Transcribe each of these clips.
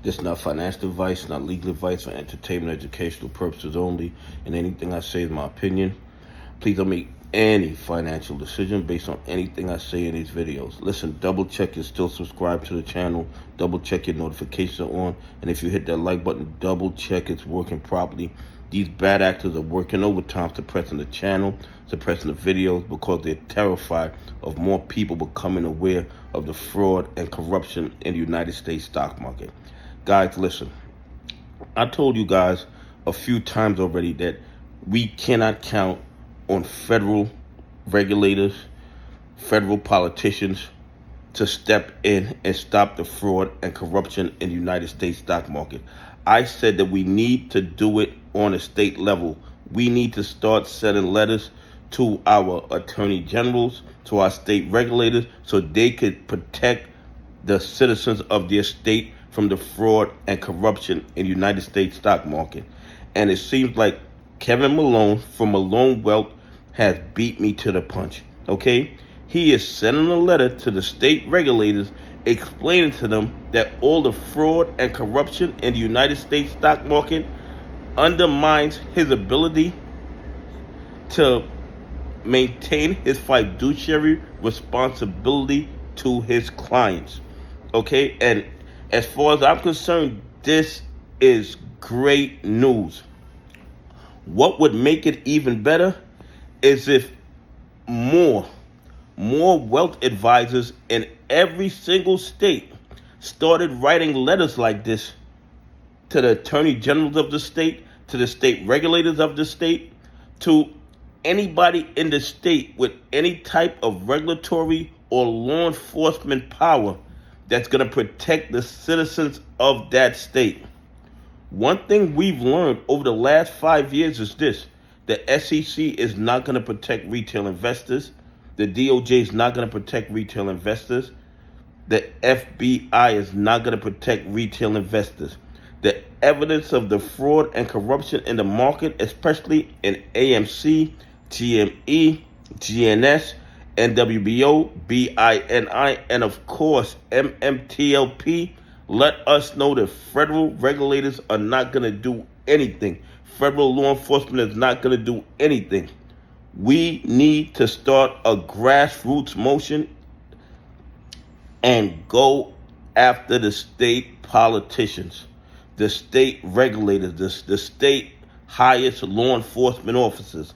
This is not financial advice, not legal advice, for entertainment, educational purposes only, and anything I say is my opinion. Please don't make any financial decision based on anything I say in these videos. Listen, double check you're still subscribed to the channel, double check your notifications are on, and if you hit that like button, double check it's working properly. These bad actors are working overtime, suppressing the channel, suppressing the videos, because they're terrified of more people becoming aware of the fraud and corruption in the United States stock market. Guys, listen, I told you guys a few times already that we cannot count on federal regulators, federal politicians to step in and stop the fraud and corruption in the United States stock market. I said that we need to do it on a state level. We need to start sending letters to our attorney generals, to our state regulators, so they could protect the citizens of their state from the fraud and corruption in the United States stock market. And it seems like Kevin Malone from Malone Wealth has beat me to the punch, okay? He is sending a letter to the state regulators explaining to them that all the fraud and corruption in the United States stock market undermines his ability to maintain his fiduciary responsibility to his clients, okay? And as far as I'm concerned, this is great news. What would make it even better is if more wealth advisors in every single state started writing letters like this to the attorney generals of the state, to the state regulators of the state, to anybody in the state with any type of regulatory or law enforcement power that's going to protect the citizens of that state. One thing we've learned over the last 5 years is this: the SEC is not going to protect retail investors. The DOJ is not going to protect retail investors. The FBI is not going to protect retail investors. The evidence of the fraud and corruption in the market, especially in AMC, GME, GNS, NWBO, BINI, and of course MMTLP, let us know that federal regulators are not going to do anything. Federal law enforcement is not going to do anything. We need to start a grassroots motion and go after the state politicians, the state regulators, the state highest law enforcement officers.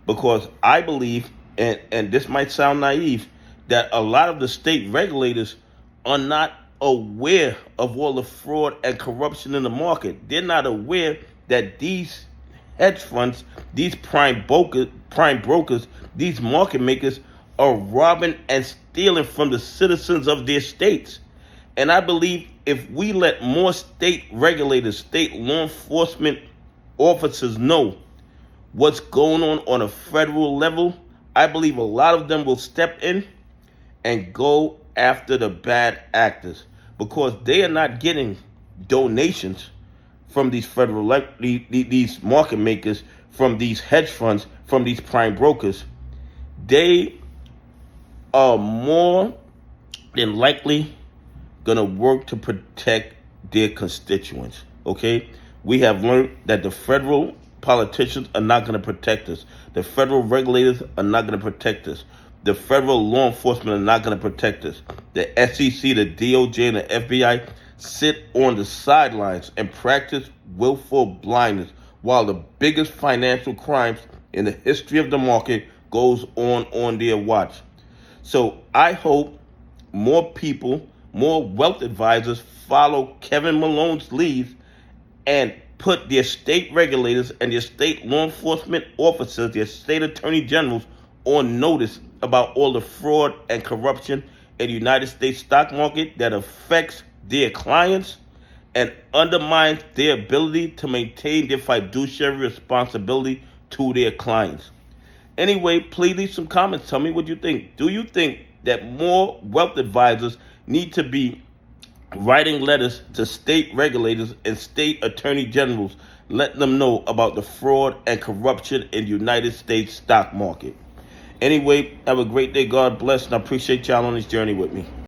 Because I believe, and this might sound naive, that a lot of the state regulators are not aware of all the fraud and corruption in the market. They're not aware that these hedge funds, these prime brokers, these market makers are robbing and stealing from the citizens of their states. And I believe if we let more state regulators, state law enforcement officers know what's going on a federal level, I believe a lot of them will step in and go after the bad actors, because they are not getting donations from these these market makers, from these hedge funds, from these prime brokers. They are more than likely gonna work to protect their constituents, okay? We have learned that the federal politicians are not gonna protect us. The federal regulators are not gonna protect us. The federal law enforcement are not going to protect us. The SEC, the DOJ, and the FBI sit on the sidelines and practice willful blindness while the biggest financial crimes in the history of the market goes on their watch. So I hope more people, more wealth advisors follow Kevin Malone's lead and put their state regulators and their state law enforcement officers, their state attorney generals, on notice about all the fraud and corruption in the United States stock market that affects their clients and undermines their ability to maintain their fiduciary responsibility to their clients. Anyway, please leave some comments. Tell me what you think. Do you think that more wealth advisors need to be writing letters to state regulators and state attorney generals, letting them know about the fraud and corruption in the United States stock market? Anyway, have a great day. God bless, and I appreciate y'all on this journey with me.